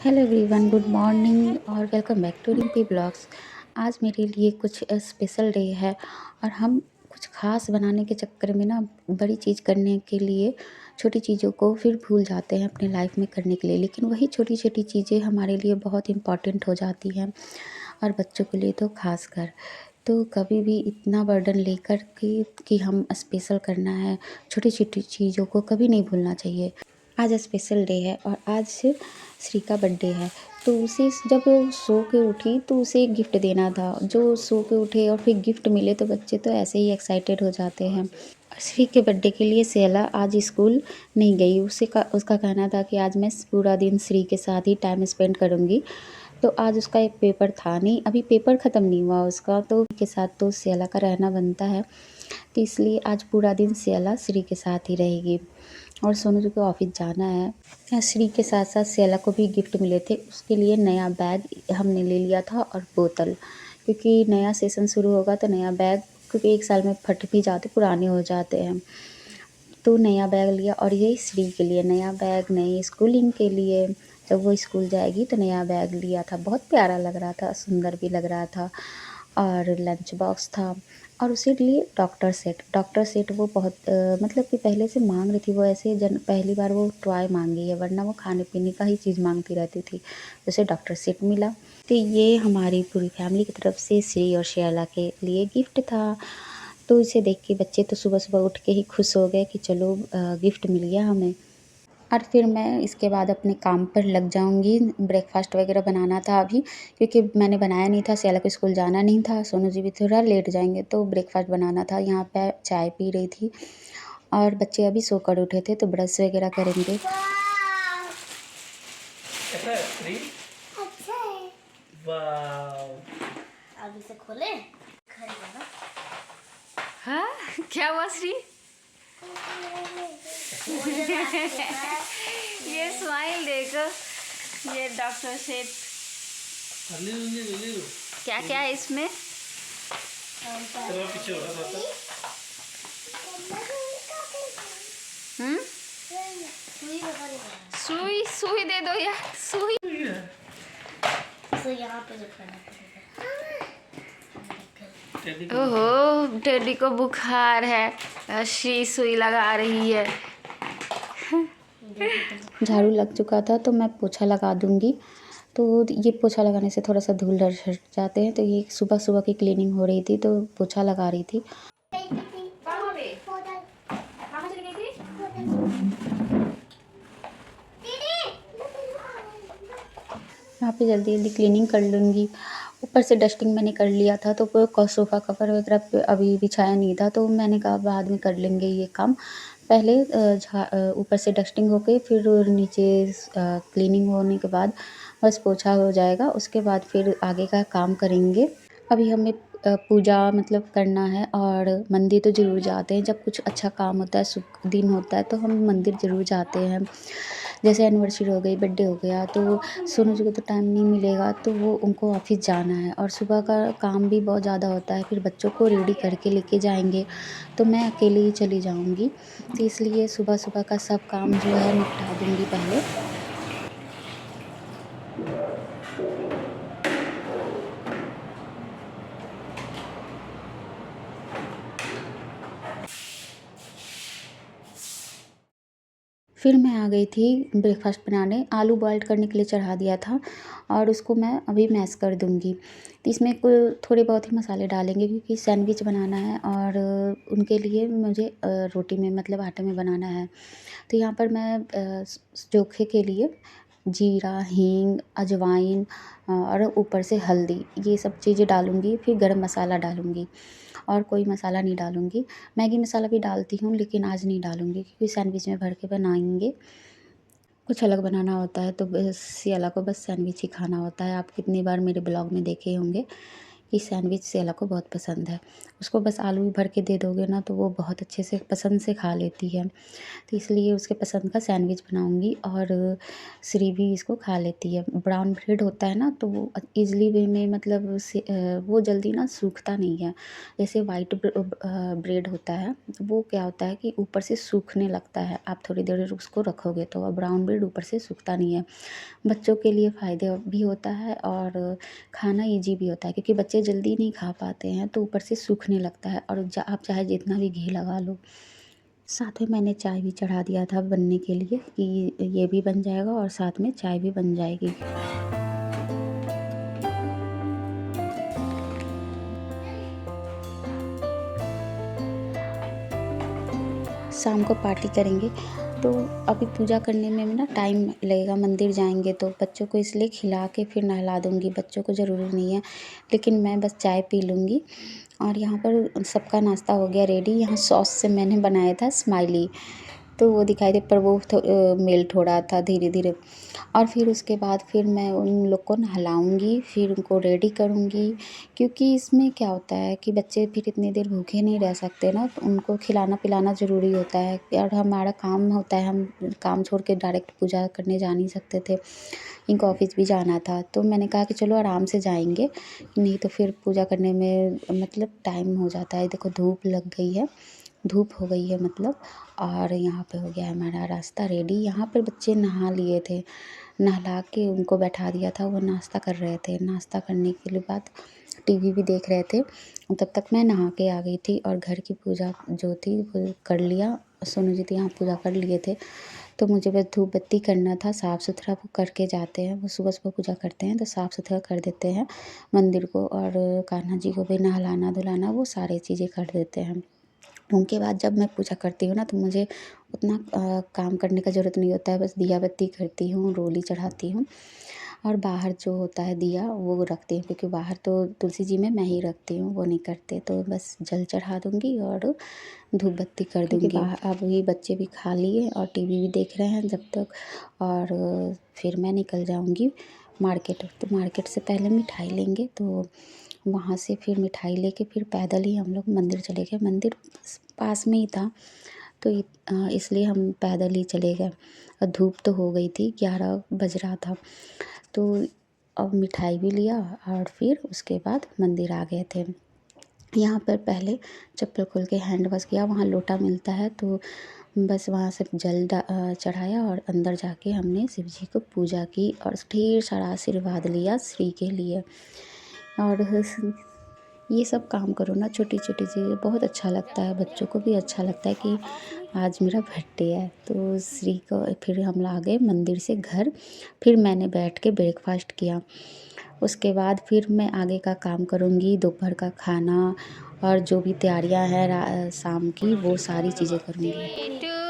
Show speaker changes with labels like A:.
A: Hello everyone, good morning और welcome back to Rimpi blogs. आज मेरे लिए कुछ स्पेशल डे है और हम कुछ ख़ास बनाने के चक्कर में ना बड़ी चीज़ करने के लिए छोटी चीज़ों को फिर भूल जाते हैं अपने लाइफ में करने के लिए, लेकिन वही छोटी छोटी चीज़ें हमारे लिए बहुत इम्पॉर्टेंट हो जाती हैं और बच्चों के लिए तो ख़ास कर। तो कभी भी इतना बर्डन लेकर कि हम स्पेशल करना है, छोटी छोटी चीज़ों को कभी नहीं भूलना चाहिए। आज स्पेशल डे है और आज श्री का बर्थडे है। तो उसे जब वो सो के उठी तो उसे एक गिफ्ट देना था। जो सो के उठे और फिर गिफ्ट मिले तो बच्चे तो ऐसे ही एक्साइटेड हो जाते हैं। श्री के बर्थडे के लिए सियाला आज स्कूल नहीं गई। उसका कहना था कि आज मैं पूरा दिन श्री के साथ ही टाइम स्पेंड करूँगी। तो आज उसका एक पेपर था नहीं, अभी पेपर ख़त्म नहीं हुआ उसका, तो के साथ तो सियाला का रहना बनता है। तो इसलिए आज पूरा दिन सियाला श्री के साथ ही रहेगी और सोनू जी को ऑफिस जाना है। श्री के साथ साथ सियाला को भी गिफ्ट मिले थे। उसके लिए नया बैग हमने ले लिया था और बोतल, क्योंकि नया सेशन शुरू होगा तो नया बैग, क्योंकि एक साल में फट भी जाते, पुराने हो जाते हैं। तो नया बैग लिया और ये श्री के लिए नया बैग, नई स्कूलिंग के लिए जब वो स्कूल जाएगी तो नया बैग लिया था। बहुत प्यारा लग रहा था, सुंदर भी लग रहा था। और लंच बॉक्स था और उसी लिए डॉक्टर सेट वो बहुत मतलब कि पहले से मांग रही थी। वो ऐसे पहली बार वो टॉय मांगी है, वरना वो खाने पीने का ही चीज़ मांगती रहती थी। उसे डॉक्टर सेट मिला। तो ये हमारी पूरी फैमिली की तरफ से श्री और शैला के लिए गिफ्ट था। तो इसे देख के बच्चे तो सुबह सुबह उठ के ही खुश हो गए कि चलो गिफ्ट मिल गया हमें। और फिर मैं इसके बाद अपने काम पर लग जाऊंगी। ब्रेकफास्ट वगैरह बनाना था अभी, क्योंकि मैंने बनाया नहीं था, सियाला को स्कूल जाना नहीं था, सोनू जी भी थोड़ा लेट जाएंगे, तो ब्रेकफास्ट बनाना था। यहाँ पे चाय पी रही थी और बच्चे अभी सोकर उठे थे तो ब्रश वगैरह करेंगे।
B: आगे से खोले
A: हाँ, क्या हुआ श्री? ये स्माइल देखो, ये डॉक्टर सेठ। क्या क्या है इसमें? सुई सुई दे दो यार, सुई।
B: तो यहाँ पे रखना पड़ेगा।
A: ओहो, टेडी को बुखार है, श्री सुई लगा रही है। झाड़ू लग चुका था तो मैं पोछा लगा दूंगी। तो ये पोछा लगाने से थोड़ा सा धूल हट जाते हैं। तो ये सुबह सुबह की क्लीनिंग हो रही थी तो पोछा लगा रही थी। यहाँ पे जल्दी जल्दी क्लीनिंग कर लूँगी। ऊपर से डस्टिंग मैंने कर लिया था, तो सोफ़ा कवर वगैरह पे अभी बिछाया नहीं था, तो मैंने कहा बाद में कर लेंगे ये काम। पहले ऊपर से डस्टिंग होके फिर नीचे क्लीनिंग होने के बाद बस पोछा हो जाएगा, उसके बाद फिर आगे का काम करेंगे। अभी हमें पूजा मतलब करना है और मंदिर तो ज़रूर जाते हैं। जब कुछ अच्छा काम होता है, शुभ दिन होता है, तो हम मंदिर ज़रूर जाते हैं। जैसे एनिवर्सरी हो गई, बर्थडे हो गया, तो सोनू जी को तो टाइम नहीं मिलेगा, तो वो उनको ऑफिस जाना है और सुबह का काम भी बहुत ज़्यादा होता है। फिर बच्चों को रेडी करके लेके जाएंगे तो मैं अकेले ही चली जाऊंगी। तो इसलिए सुबह सुबह का सब काम जो है निपटा दूंगी पहले। फिर मैं आ गई थी ब्रेकफास्ट बनाने। आलू बॉयल करने के लिए चढ़ा दिया था और उसको मैं अभी मैश कर दूंगी। तो इसमें थोड़े बहुत ही मसाले डालेंगे, क्योंकि सैंडविच बनाना है और उनके लिए मुझे रोटी में मतलब आटे में बनाना है। तो यहाँ पर मैं चोखे के लिए जीरा, हींग, अजवाइन और ऊपर से हल्दी, ये सब चीज़ें डालूँगी। फिर गरम मसाला डालूँगी और कोई मसाला नहीं डालूँगी। मैगी मसाला भी डालती हूँ, लेकिन आज नहीं डालूँगी, क्योंकि सैंडविच में भर के बनाएंगे। कुछ अलग बनाना होता है तो बस सियाला को बस सैंडविच ही खाना होता है। आप कितनी बार मेरे ब्लॉग में देखे होंगे इस सैंडविच सेला को बहुत पसंद है। उसको बस आलू भर के दे दोगे ना तो वो बहुत अच्छे से पसंद से खा लेती है। तो इसलिए उसके पसंद का सैंडविच बनाऊँगी और श्री भी इसको खा लेती है। ब्राउन ब्रेड होता है ना तो वो ईज़िली वे में मतलब वो जल्दी ना सूखता नहीं है। जैसे वाइट ब्रेड होता है वो क्या होता है कि ऊपर से सूखने लगता है, आप थोड़ी देर उसको रखोगे तो, और ब्राउन ब्रेड ऊपर से सूखता नहीं है। बच्चों के लिए फ़ायदे भी होता है और खाना ईज़ी भी होता है, क्योंकि बच्चे जल्दी नहीं खा पाते हैं तो ऊपर से सूखने लगता है, और आप चाहे जितना भी घी लगा लो। साथ में मैंने चाय भी चढ़ा दिया था बनने के लिए कि ये भी बन जाएगा और साथ में चाय भी बन जाएगी। शाम को पार्टी करेंगे तो अभी पूजा करने में भी ना टाइम लगेगा, मंदिर जाएंगे तो बच्चों को इसलिए खिला के फिर नहला दूँगी। बच्चों को ज़रूरी नहीं है, लेकिन मैं बस चाय पी लूँगी। और यहाँ पर सबका नाश्ता हो गया रेडी। यहाँ सॉस से मैंने बनाया था स्माइली, तो वो दिखाई दे, पर वो मेल्ट हो रहा था धीरे-धीरे। और फिर उसके बाद फिर मैं उन लोग को नहलाऊँगी, फिर उनको रेडी करूँगी, क्योंकि इसमें क्या होता है कि बच्चे फिर इतनी देर भूखे नहीं रह सकते ना, तो उनको खिलाना-पिलाना ज़रूरी होता है। और हमारा काम होता है, हम काम छोड़ के डायरेक्ट पूजा करने जा नहीं सकते थे। इनको ऑफ़िस भी जाना था, तो मैंने कहा कि चलो आराम से जाएँगे, नहीं तो फिर पूजा करने में मतलब टाइम हो जाता है। देखो धूप लग गई है, धूप हो गई है मतलब। और यहाँ पे हो गया है हमारा रास्ता रेडी। यहाँ पर बच्चे नहा लिए थे, नहला के उनको बैठा दिया था, वो नाश्ता कर रहे थे। नाश्ता करने के लिए बाद टीवी भी देख रहे थे, तब तक मैं नहा के आ गई थी और घर की पूजा जो थी वो कर लिया। सोनू जी तो यहाँ पूजा कर लिए थे, तो मुझे बस धूप बत्ती करना था, साफ़ सुथरा वो करके जाते हैं। वो सुबह-सुबह पूजा करते हैं तो साफ़ सुथरा कर देते हैं मंदिर को, और कान्हा जी को भी नहलाना-धुलाना वो सारी चीज़ें कर देते हैं। उनके बाद जब मैं पूजा करती हूँ ना तो मुझे उतना काम करने का ज़रूरत नहीं होता है, बस दिया बत्ती करती हूँ, रोली चढ़ाती हूँ, और बाहर जो होता है दिया वो रखती हूँ, क्योंकि बाहर तो तुलसी जी में मैं ही रखती हूँ, वो नहीं करते, तो बस जल चढ़ा दूँगी और धूप बत्ती कर दूँगी। बाहर अभी बच्चे भी खा लिए और टीवी भी देख रहे हैं जब तक, और फिर मैं निकल जाऊँगी मार्केट। तो मार्केट से पहले मिठाई लेंगे, तो वहाँ से फिर मिठाई लेके फिर पैदल ही हम लोग मंदिर चले गए। मंदिर पास में ही था, तो इसलिए हम पैदल ही चले गए। और धूप तो हो गई थी, 11 बज रहा था, तो अब मिठाई भी लिया और फिर उसके बाद मंदिर आ गए थे। यहाँ पर पहले चप्पल खोल के हैंड वॉश किया, वहाँ लोटा मिलता है, तो बस वहाँ से जल चढ़ाया और अंदर जाके हमने शिव जी को पूजा की और ढेर सारा आशीर्वाद लिया श्री के लिए। और ये सब काम करो ना, छोटी-छोटी चीज़ें, बहुत अच्छा लगता है, बच्चों को भी अच्छा लगता है कि आज मेरा बर्थडे है। तो श्री को फिर हम आ गए मंदिर से घर, फिर मैंने बैठ के ब्रेकफ़ास्ट किया। उसके बाद फिर मैं आगे का काम करूँगी, दोपहर का खाना और जो भी तैयारियाँ हैं शाम की, वो सारी चीज़ें करूँगी।